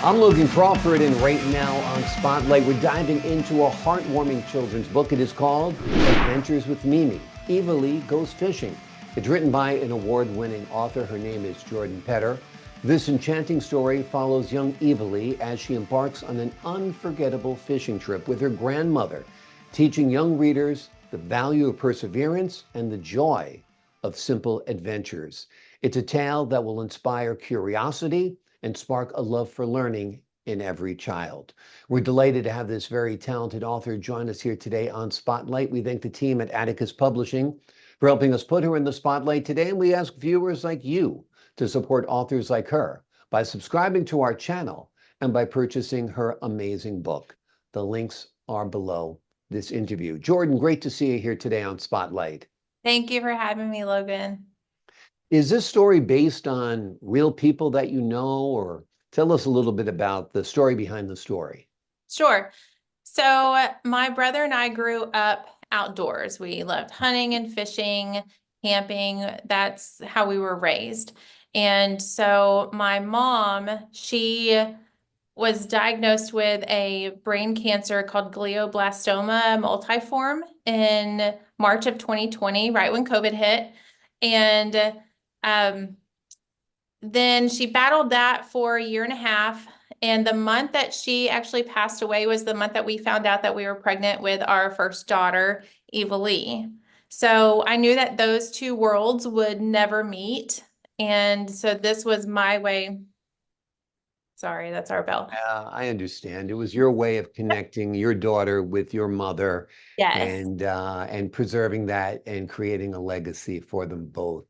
I'm Logan Crawford, and right now on Spotlight, we're diving into a heartwarming children's book. It is called Adventures with Mimi. Evalee Goes Fishing. It's written by an award-winning author. Her name is Jordan Petter. This enchanting story follows young Evalee as she embarks on an unforgettable fishing trip with her grandmother, teaching young readers the value of perseverance and the joy of simple adventures. It's a tale that will inspire curiosity and spark a love for learning in every child. We're delighted to have this very talented author join us here today on Spotlight. We thank the team at Atticus Publishing for helping us put her in the spotlight today, and we ask viewers like you to support authors like her by subscribing to our channel and by purchasing her amazing book. The links are below this interview. Jordan, great to see you here today on Spotlight. Thank you for having me, Logan. Is this story based on real people that you know, or tell us a little bit about the story behind the story? Sure. So my brother and I grew up outdoors. We loved hunting and fishing, camping. That's how we were raised. And so my mom, she was diagnosed with a brain cancer called glioblastoma multiforme in March of 2020, right when COVID hit. And um, then she battled that for a year and a half. And the month that she actually passed away was the month that we found out that we were pregnant with our first daughter, Evalee. So I knew that those two worlds would never meet. And so this was my way. Sorry, that's our bell. I understand. It was your way of connecting your daughter with your mother Yes, and preserving that and creating a legacy for them both.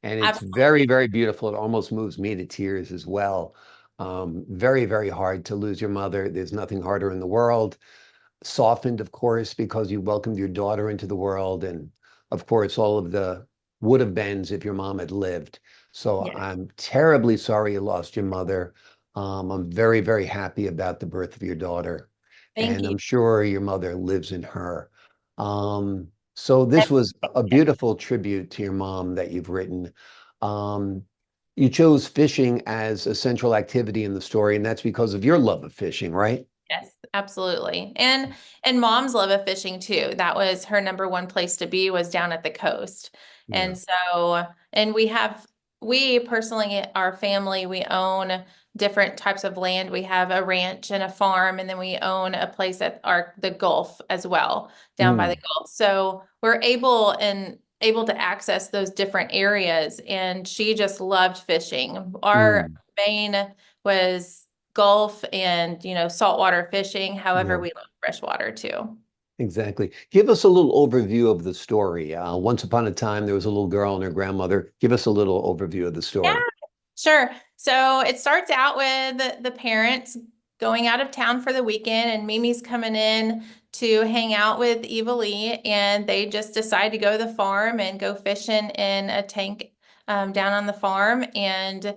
And it's very, absolutely. very beautiful. It almost moves me to tears as well. Very, very hard to lose your mother. There's nothing harder in the world. Softened, of course, because you welcomed your daughter into the world, and of course, all of the would have beens if your mom had lived. So Yeah, I'm terribly sorry you lost your mother. I'm very, very happy about the birth of your daughter, thank and you. I'm sure your mother lives in her. So this was a beautiful tribute to your mom that you've written. Um, you chose fishing as a central activity in the story, and that's because of your love of fishing, right? Yes, absolutely. And mom's love of fishing too. That was her number one place to be, was down at the coast. Yeah. And so, and we personally, our family, we own different types of land. We have a ranch and a farm, and then we own a place at the Gulf as well, down by the Mm, Gulf. So we're able to access those different areas. And she just loved fishing. Our mm, main was Gulf and, saltwater fishing. However, yeah, we love freshwater too. exactly. Give us a little overview of the story. Once upon a time, there was a little girl and her grandmother. Give us a little overview of the Yeah, story. sure. So it starts out with the parents going out of town for the weekend, and Mimi's coming in to hang out with Evalee, and they just decide to go to the farm and go fishing in a tank down on the farm. And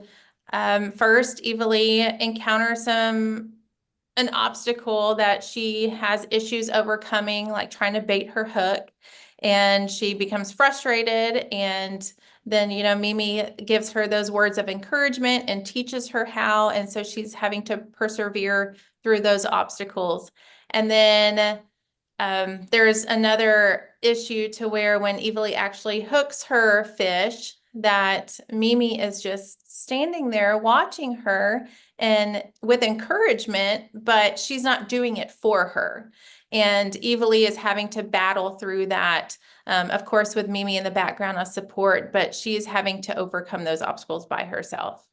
first, Evalee encounters an obstacle that she has issues overcoming, like trying to bait her hook, and she becomes frustrated. And then, Mimi gives her those words of encouragement and teaches her how. And so she's having to persevere through those obstacles. And then there's another issue to where when Evalee actually hooks her fish, that Mimi is just standing there watching her and with encouragement, but she's not doing it for her. And Evalee is having to battle through that, of course, with Mimi in the background of support, but she's having to overcome those obstacles by herself.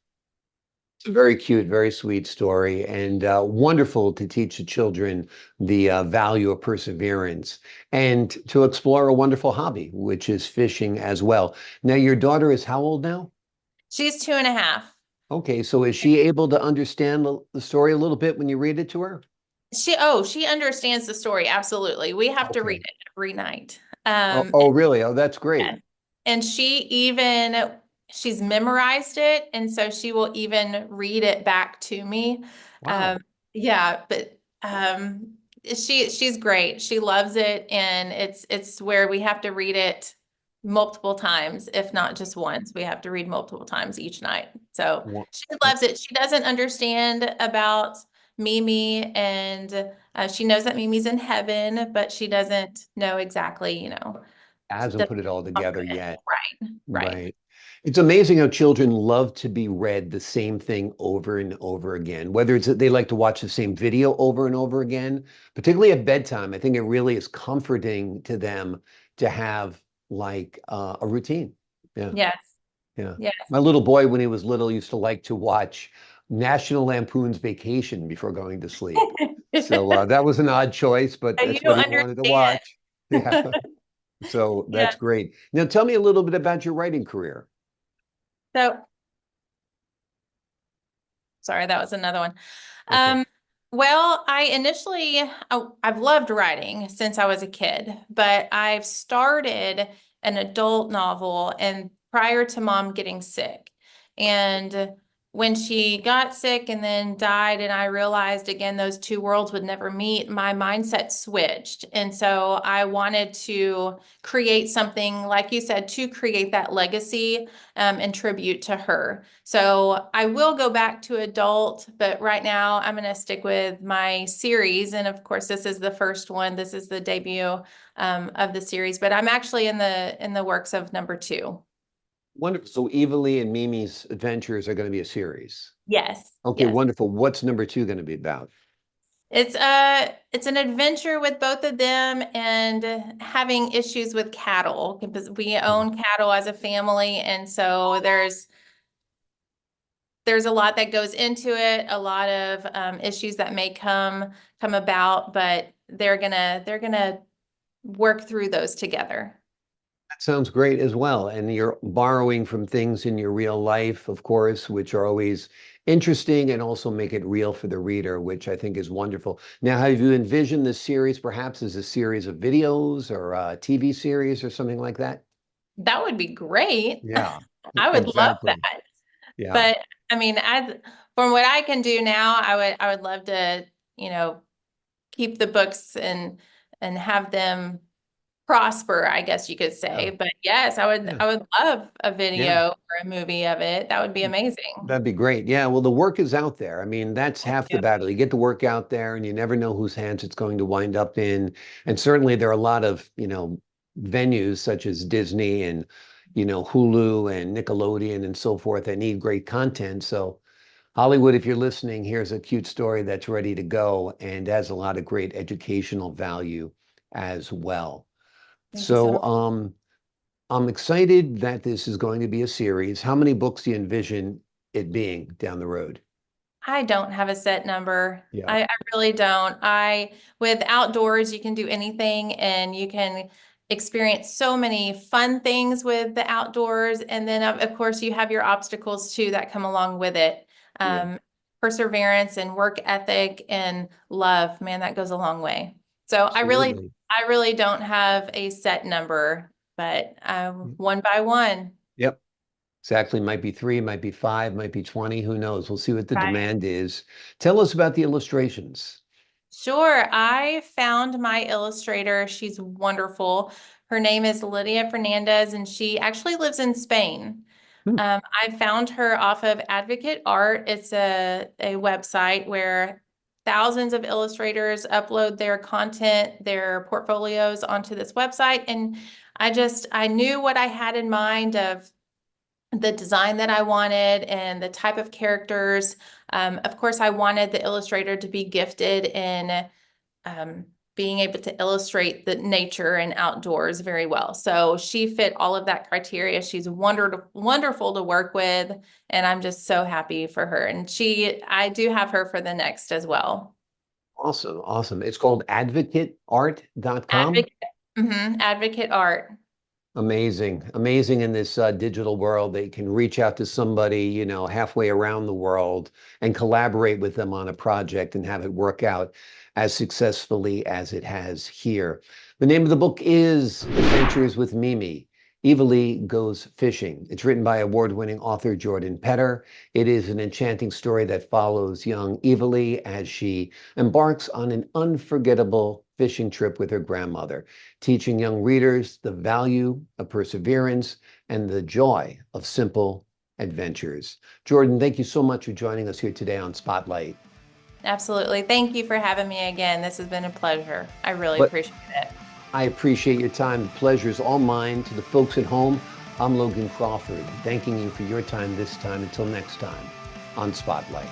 It's a very cute, very sweet story, and wonderful to teach the children the value of perseverance and to explore a wonderful hobby, which is fishing as well. Now, your daughter is how old now? She's 2.5. Okay, so is she able to understand the story a little bit when you read it to her? She understands the story. Absolutely. We have to read Okay. it every night. Oh, really? Oh, that's great. Yes. And she's memorized it. And so she will even read it back to me. Um, Wow. yeah, but she's great. She loves it. And it's where we have to read it multiple times, if not just once. We have to read multiple times each night. So Wo- she loves it. She doesn't understand about Mimi, and she knows that Mimi's in heaven, but she doesn't know exactly, Hasn't doesn't put it all feel together confident. yet. Right, right. Right. It's amazing how children love to be read the same thing over and over again, whether it's that they like to watch the same video over and over again, particularly at bedtime. I think it really is comforting to them to have like a routine. Yeah, Yes, yeah. yes. My little boy, when he was little, used to like to watch National Lampoon's Vacation before going to sleep. So that was an odd choice, but You that's what don't he wanted to understand. watch. Yeah. So Yeah. that's great. Now tell me a little bit about your writing career. So, sorry, that was another one. Okay. Um, well, I've loved writing since I was a kid, but I've started an adult novel and prior to mom getting sick. And when she got sick and then died, and I realized again those two worlds would never meet, my mindset switched. And so I wanted to create something, like you said, to create that legacy and tribute to her. So I will go back to adult, but right now I'm going to stick with my series. And of course, this is the first one. This is the debut of the series, but I'm actually in the works of number 2. Wonderful. So Evalee and Mimi's Adventures are going to be a series. Yes, Okay, yes. wonderful. What's number 2 going to be about? It's an adventure with both of them and having issues with cattle because we Hmm. own cattle as a family, and so there's a lot that goes into it, a lot of issues that may come about, but they're gonna work through those together. That sounds great as well. And you're borrowing from things in your real life, of course, which are always interesting and also make it real for the reader, which I think is wonderful. Now, have you envisioned this series perhaps as a series of videos or a TV series or something like that? That would be great. Yeah, I would love exactly. that. Yeah. But I mean, from what I can do now, I would love to, you know, keep the books and have them prosper, I guess you could Yeah. say. But yes, Yeah. I would love a Yeah. video or a movie of it. That would be amazing. That'd be great. Yeah, well, the work is out there. I mean, that's half the Yeah. battle. You get the work out there, and you never know whose hands it's going to wind up in. And certainly, there are a lot of, venues such as Disney and, Hulu and Nickelodeon and so forth that need great content. So, Hollywood, if you're listening, here's a cute story that's ready to go and has a lot of great educational value as well. Thank you so So, much. I'm excited that this is going to be a series. How many books do you envision it being down the road? I don't have a set number. Yeah. I really don't. With outdoors, you can do anything and you can experience so many fun things with the outdoors. And then, of course, you have your obstacles too that come along with it. Yeah, Perseverance and work ethic and love, man, that goes a long way. So absolutely. I really don't have a set number, but one by one. Yep. Exactly. Might be 3, might be 5, might be 20. Who knows? We'll see what the Right. demand is. Tell us about the illustrations. Sure. I found my illustrator. She's wonderful. Her name is Lydia Fernandez, and she actually lives in Spain. Hmm. I found her off of Advocate Art. It's a website where thousands of illustrators upload their content, their portfolios onto this website. And I knew what I had in mind of the design that I wanted and the type of characters. Of course, I wanted the illustrator to be gifted in um, being able to illustrate the nature and outdoors very well. So she fit all of that criteria. She's wonderful to work with, and I'm just so happy for her. And I do have her for the next as well. Awesome. Awesome. It's called advocateart.com. Advocate, Advocate Art. Amazing. Amazing in this digital world that you can reach out to somebody, halfway around the world and collaborate with them on a project and have it work out as successfully as it has here. The name of the book is Adventures with Mimi. Evalee Goes Fishing. It's written by award-winning author Jordan Petter. It is an enchanting story that follows young Evalee as she embarks on an unforgettable fishing trip with her grandmother, teaching young readers the value of perseverance and the joy of simple adventures. Jordan, thank you so much for joining us here today on Spotlight. Absolutely. Thank you for having me again. This has been a pleasure. I really But appreciate it. I appreciate your time. The pleasure is all mine. To the folks at home, I'm Logan Crawford, thanking you for your time this time. Until next time on Spotlight.